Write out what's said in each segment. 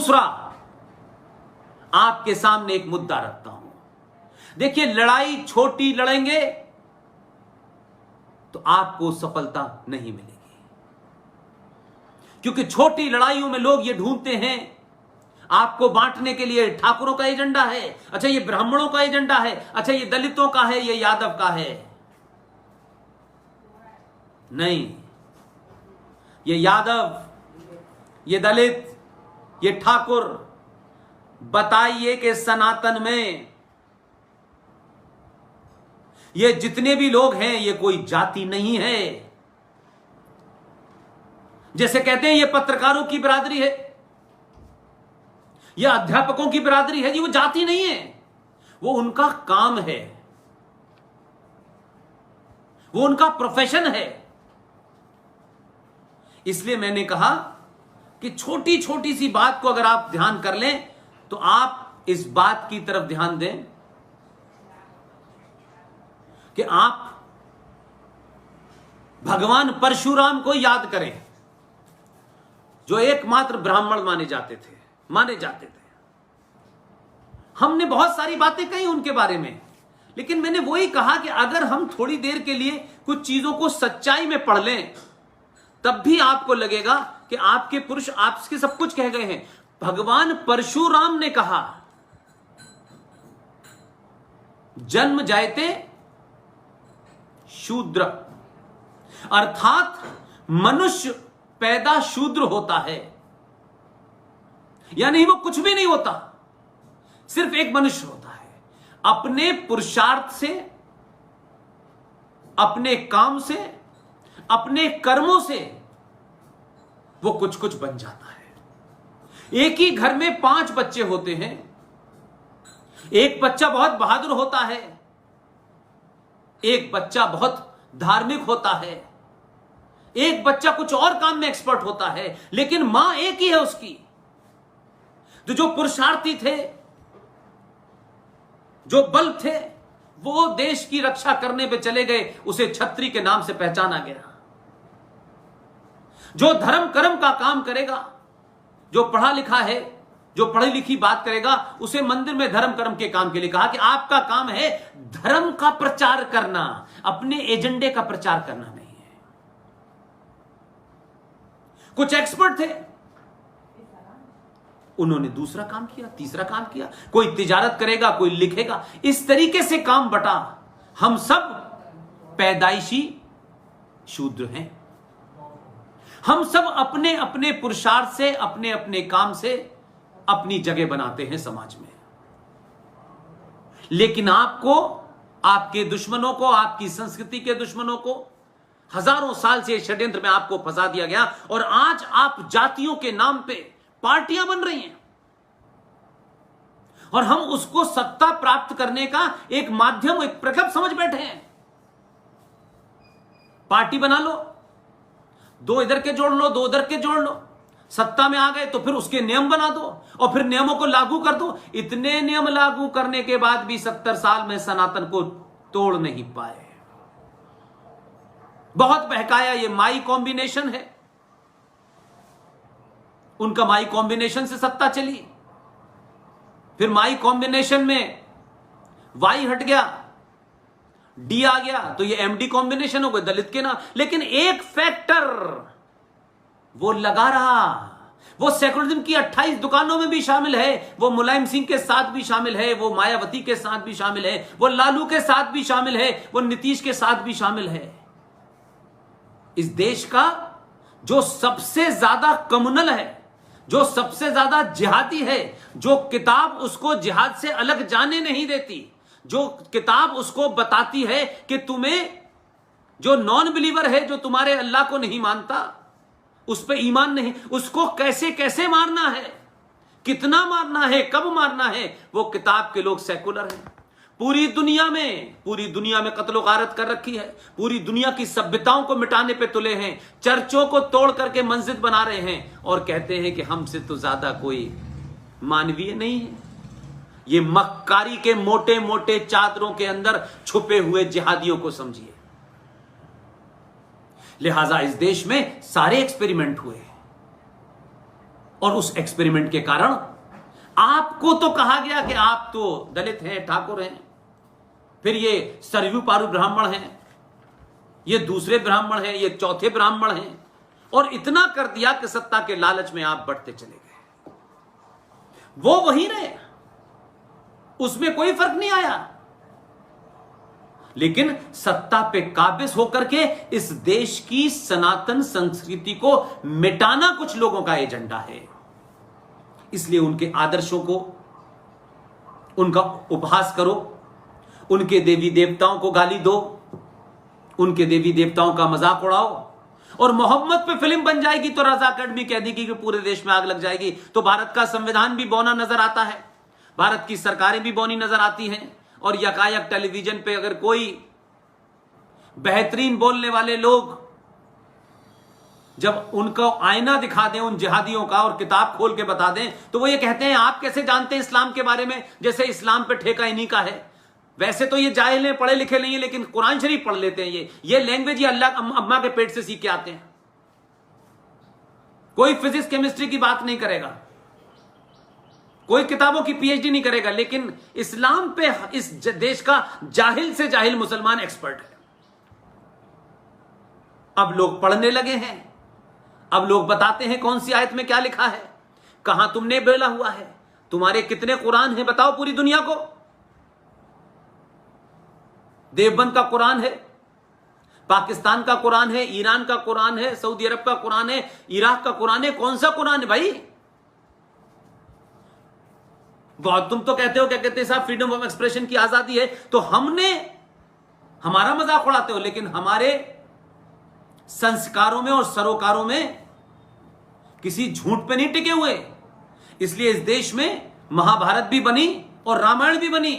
दूसरा, आपके सामने एक मुद्दा रखता हूं। देखिए, लड़ाई छोटी लड़ेंगे तो आपको सफलता नहीं मिलेगी, क्योंकि छोटी लड़ाइयों में लोग ये ढूंढते हैं आपको बांटने के लिए। ठाकुरों का एजेंडा है, अच्छा ये ब्राह्मणों का एजेंडा है, अच्छा ये दलितों का है, ये यादव का है। नहीं, ये यादव, ये दलित, ये ठाकुर, बताइए कि सनातन में ये जितने भी लोग हैं ये कोई जाति नहीं है। जैसे कहते हैं ये पत्रकारों की बिरादरी है, यह अध्यापकों की बिरादरी है, जी वो जाति नहीं है, वो उनका काम है, वो उनका प्रोफेशन है। इसलिए मैंने कहा कि छोटी छोटी सी बात को अगर आप ध्यान कर लें तो आप इस बात की तरफ ध्यान दें कि आप भगवान परशुराम को याद करें, जो एकमात्र ब्राह्मण माने जाते थे। हमने बहुत सारी बातें कही उनके बारे में, लेकिन मैंने वही कहा कि अगर हम थोड़ी देर के लिए कुछ चीजों को सच्चाई में पढ़ लें तब भी आपको लगेगा कि आपके पुरुष आपके सब कुछ कह गए हैं। भगवान परशुराम ने कहा, जन्म जायते शूद्र, अर्थात मनुष्य पैदा शूद्र होता है, यानी वो कुछ भी नहीं होता, सिर्फ एक मनुष्य होता है। अपने पुरुषार्थ से, अपने काम से, अपने कर्मों से वो कुछ कुछ बन जाता है। एक ही घर में 5 बच्चे होते हैं, एक बच्चा बहुत बहादुर होता है, एक बच्चा बहुत धार्मिक होता है, एक बच्चा कुछ और काम में एक्सपर्ट होता है, लेकिन मां एक ही है उसकी। तो जो पुरुषार्थी थे, जो बल थे, वो देश की रक्षा करने पे चले गए, उसे छत्री के नाम से पहचाना गया। जो धर्म कर्म का काम करेगा, जो पढ़ा लिखा है, जो पढ़ी लिखी बात करेगा, उसे मंदिर में धर्म कर्म के काम के लिए कहा कि आपका काम है धर्म का प्रचार करना, अपने एजेंडे का प्रचार करना नहीं है। कुछ एक्सपर्ट थे, उन्होंने दूसरा काम किया, तीसरा काम किया, कोई तिजारत करेगा, कोई लिखेगा, इस तरीके से काम बटा। हम सब पैदाइशी शूद्र हैं। हम सब अपने अपने पुरुषार्थ से, अपने अपने काम से अपनी जगह बनाते हैं समाज में। लेकिन आपको, आपके दुश्मनों को, आपकी संस्कृति के दुश्मनों को हजारों साल से षड्यंत्र में आपको फंसा दिया गया, और आज आप जातियों के नाम पे पार्टियां बन रही हैं, और हम उसको सत्ता प्राप्त करने का एक माध्यम, एक प्रकल्प समझ बैठे हैं। पार्टी बना लो, 2 इधर के जोड़ लो, 2 उधर के जोड़ लो, सत्ता में आ गए तो फिर उसके नियम बना दो और फिर नियमों को लागू कर दो। इतने नियम लागू करने के बाद भी 70 साल में सनातन को तोड़ नहीं पाए। बहुत बहकाया, ये माई कॉम्बिनेशन है, उनका माई कॉम्बिनेशन से सत्ता चली, फिर माई कॉम्बिनेशन में वाई हट गया, डी आ गया, तो ये एमडी कॉम्बिनेशन हो गए, दलित के नाम। लेकिन एक फैक्टर वो लगा रहा, वो सेकुलरिज्म की 28 दुकानों में भी शामिल है, वो मुलायम सिंह के साथ भी शामिल है, वो मायावती के साथ भी शामिल है, वो लालू के साथ भी शामिल है, वो नीतीश के साथ भी शामिल है। इस देश का जो सबसे ज्यादा कम्युनल है, जो सबसे ज्यादा जिहादी है, जो किताब उसको जिहाद से अलग जाने नहीं देती, जो किताब उसको बताती है कि तुम्हें, जो नॉन बिलीवर है, जो तुम्हारे अल्लाह को नहीं मानता, उस पर ईमान नहीं, उसको कैसे कैसे मारना है, कितना मारना है, कब मारना है, वो किताब के लोग सेकुलर हैं। पूरी दुनिया में कत्लो गारत कर रखी है, पूरी दुनिया की सभ्यताओं को मिटाने पे तुले हैं, चर्चों को तोड़ करके मस्जिद बना रहे हैं और कहते हैं कि हमसे तो ज्यादा कोई मानवीय नहीं है। ये मक्कारी के मोटे मोटे चादरों के अंदर छुपे हुए जिहादियों को समझिए। लिहाजा इस देश में सारे एक्सपेरिमेंट हुए और उस एक्सपेरिमेंट के कारण आपको तो कहा गया कि आप तो दलित हैं, ठाकुर हैं, फिर ये सरयू पारू ब्राह्मण हैं, ये दूसरे ब्राह्मण हैं, ये चौथे ब्राह्मण हैं, और इतना कर दिया कि सत्ता के लालच में आप बढ़ते चले गए। वो वही रहे, उसमें कोई फर्क नहीं आया। लेकिन सत्ता पे काबिज होकर के इस देश की सनातन संस्कृति को मिटाना कुछ लोगों का एजेंडा है। इसलिए उनके आदर्शों को, उनका उपहास करो, उनके देवी देवताओं को गाली दो, उनके देवी देवताओं का मजाक उड़ाओ, और मोहम्मद पे फिल्म बन जाएगी तो रजा अकेडमी कह देगी कि पूरे देश में आग लग जाएगी। तो भारत का संविधान भी बौना नजर आता है, भारत की सरकारें भी बौनी नजर आती हैं, और यकायक टेलीविजन पे अगर कोई बेहतरीन बोलने वाले लोग जब उनको आईना दिखा दें उन जिहादियों का और किताब खोल के बता दें, तो वो ये कहते हैं आप कैसे जानते हैं इस्लाम के बारे में, जैसे इस्लाम पे ठेका इन्हीं का है। वैसे तो ये जाहिल हैं, पढ़े लिखे नहीं है, लेकिन कुरान शरीफ पढ़ लेते हैं। ये लैंग्वेज ये अल्लाह अम्मा के पेट से सीख के आते हैं। कोई फिजिक्स केमिस्ट्री की बात नहीं करेगा, कोई किताबों की पीएचडी नहीं करेगा, लेकिन इस्लाम पे इस देश का जाहिल से जाहिल मुसलमान एक्सपर्ट है। अब लोग पढ़ने लगे हैं, अब लोग बताते हैं कौन सी आयत में क्या लिखा है, कहां तुमने बोला हुआ है, तुम्हारे कितने कुरान हैं बताओ पूरी दुनिया को। देवबंद का कुरान है, पाकिस्तान का कुरान है, ईरान का कुरान है, सऊदी अरब का कुरान है, इराक का कुरान है, कौन सा कुरान है भाई? बहुत तुम तो कहते हो, क्या कहते हैं साहब, फ्रीडम ऑफ एक्सप्रेशन की आजादी है, तो हमने हमारा मजाक उड़ाते हो, लेकिन हमारे संस्कारों में और सरोकारों में किसी झूठ पे नहीं टिके हुए। इसलिए इस देश में महाभारत भी बनी और रामायण भी बनी।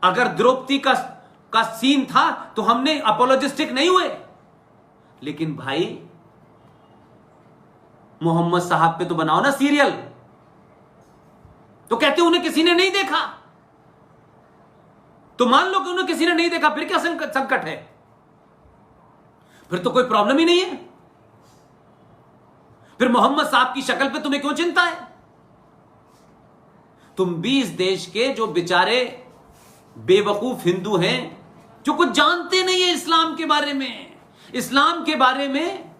अगर द्रौपदी का सीन था तो हमने अपोलोजिस्टिक नहीं हुए, लेकिन भाई मोहम्मद साहब पे तो बनाओ ना सीरियल। तो कहते उन्हें किसी ने नहीं देखा, तो मान लो कि उन्हें किसी ने नहीं देखा, फिर क्या संकट है? फिर तो कोई प्रॉब्लम ही नहीं है। फिर मोहम्मद साहब की शक्ल पे तुम्हें क्यों चिंता है? तुम भी इस देश के जो बेचारे बेवकूफ हिंदू हैं, जो कुछ जानते नहीं है इस्लाम के बारे में, इस्लाम के बारे में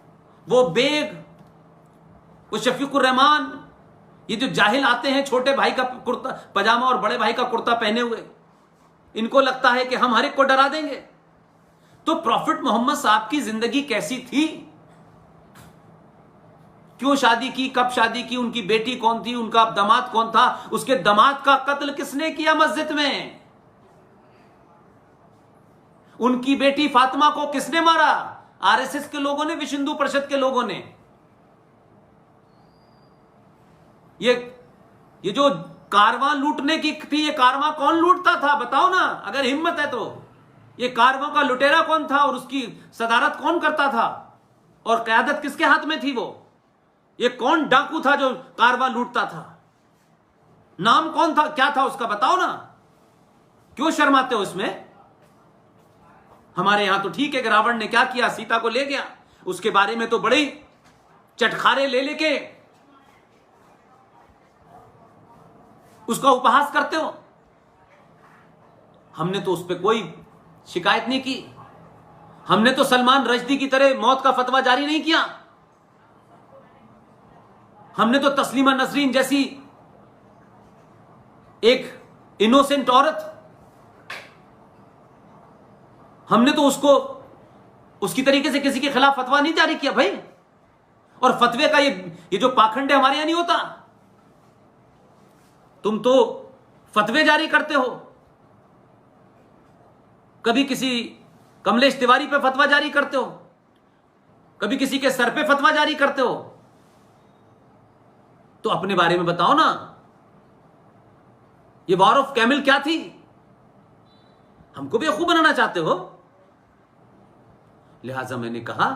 वो बेग, वो शफीकुर रहमान, ये जो जाहिल आते हैं छोटे भाई का कुर्ता पजामा और बड़े भाई का कुर्ता पहने हुए, इनको लगता है कि हम हर एक को डरा देंगे। तो प्रॉफिट मोहम्मद साहब की जिंदगी कैसी थी, क्यों शादी की, कब शादी की, उनकी बेटी कौन थी, उनका दामाद कौन था, उसके दामाद का कत्ल किसने किया मस्जिद में, उनकी बेटी फातिमा को किसने मारा? आरएसएस के लोगों ने, विश्व हिंदू परिषद के लोगों ने। ये जो कारवां लूटने की थी, ये कारवां कौन लूटता था बताओ ना, अगर हिम्मत है तो। ये कारवां का लुटेरा कौन था और उसकी सदारत कौन करता था, और क़यादत किसके हाथ में थी? वो ये कौन डाकू था जो कारवां लूटता था? नाम कौन था, क्या था उसका बताओ ना, क्यों शर्माते हो इसमें? हमारे यहां तो ठीक है कि रावण ने क्या किया, सीता को ले गया, उसके बारे में तो बड़े चटखारे ले लेके उसका उपहास करते हो। हमने तो उस पर कोई शिकायत नहीं की, हमने तो सलमान रश्दी की तरह मौत का फतवा जारी नहीं किया, हमने तो तस्लीमा नसरीन जैसी एक इनोसेंट औरत, हमने तो उसको उसकी तरीके से किसी के खिलाफ फतवा नहीं जारी किया भाई। और फतवे का ये जो पाखंड है हमारे यहां नहीं होता, तुम तो फतवे जारी करते हो, कभी किसी कमलेश तिवारी पे फतवा जारी करते हो, कभी किसी के सर पे फतवा जारी करते हो। तो अपने बारे में बताओ ना, ये वॉर ऑफ कैमिल क्या थी? हमको बेवकूफ बनाना चाहते हो। लिहाजा मैंने कहा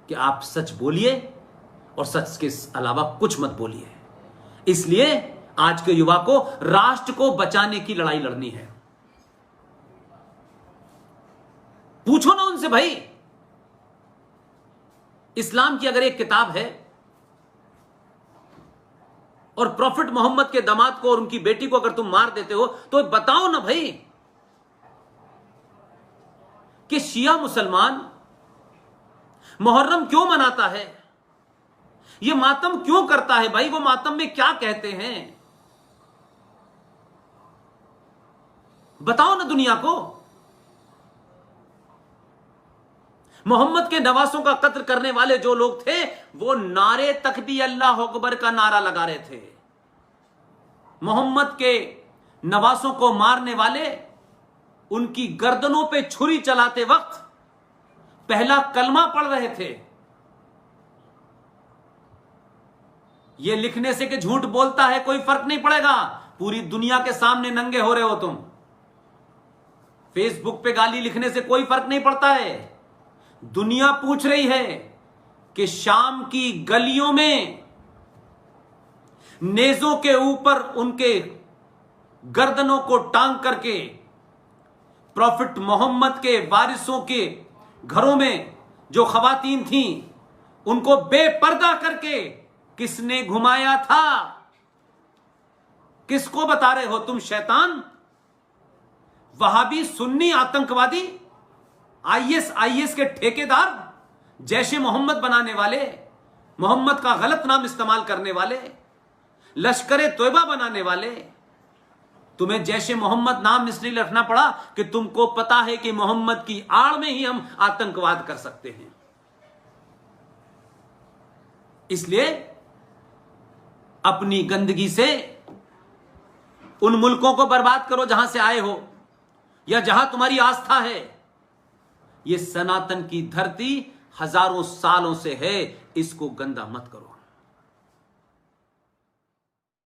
कि आप सच बोलिए और सच के अलावा कुछ मत बोलिए। इसलिए आज के युवा को राष्ट्र को बचाने की लड़ाई लड़नी है। पूछो ना उनसे भाई, इस्लाम की अगर एक किताब है और प्रॉफिट मोहम्मद के दामाद को और उनकी बेटी को अगर तुम मार देते हो तो बताओ ना भाई कि शिया मुसलमान मुहर्रम क्यों मनाता है, यह मातम क्यों करता है भाई, वो मातम में क्या कहते हैं, बताओ ना दुनिया को। मोहम्मद के नवासों का कत्ल करने वाले जो लोग थे वो नारे तकबीर अल्लाह अकबर का नारा लगा रहे थे। मोहम्मद के नवासों को मारने वाले उनकी गर्दनों पे छुरी चलाते वक्त पहला कलमा पढ़ रहे थे। यह लिखने से कि झूठ बोलता है कोई फर्क नहीं पड़ेगा, पूरी दुनिया के सामने नंगे हो रहे हो तुम। फेसबुक पे गाली लिखने से कोई फर्क नहीं पड़ता है। दुनिया पूछ रही है कि शाम की गलियों में नेजों के ऊपर उनके गर्दनों को टांग करके प्रॉफिट मोहम्मद के वारिसों के घरों में जो खवातीन थीं उनको बेपर्दा करके किसने घुमाया था? किसको बता रहे हो तुम शैतान? वहाबी सुन्नी आतंकवादी, आईएस के ठेकेदार, जैशे मोहम्मद बनाने वाले, मोहम्मद का गलत नाम इस्तेमाल करने वाले, लश्कर तोयबा बनाने वाले। तुम्हें जैशे मोहम्मद नाम इसलिए रखना पड़ा कि तुमको पता है कि मोहम्मद की आड़ में ही हम आतंकवाद कर सकते हैं। इसलिए अपनी गंदगी से उन मुल्कों को बर्बाद करो जहां से आए हो या जहां तुम्हारी आस्था है। यह सनातन की धरती हजारों सालों से है, इसको गंदा मत करो।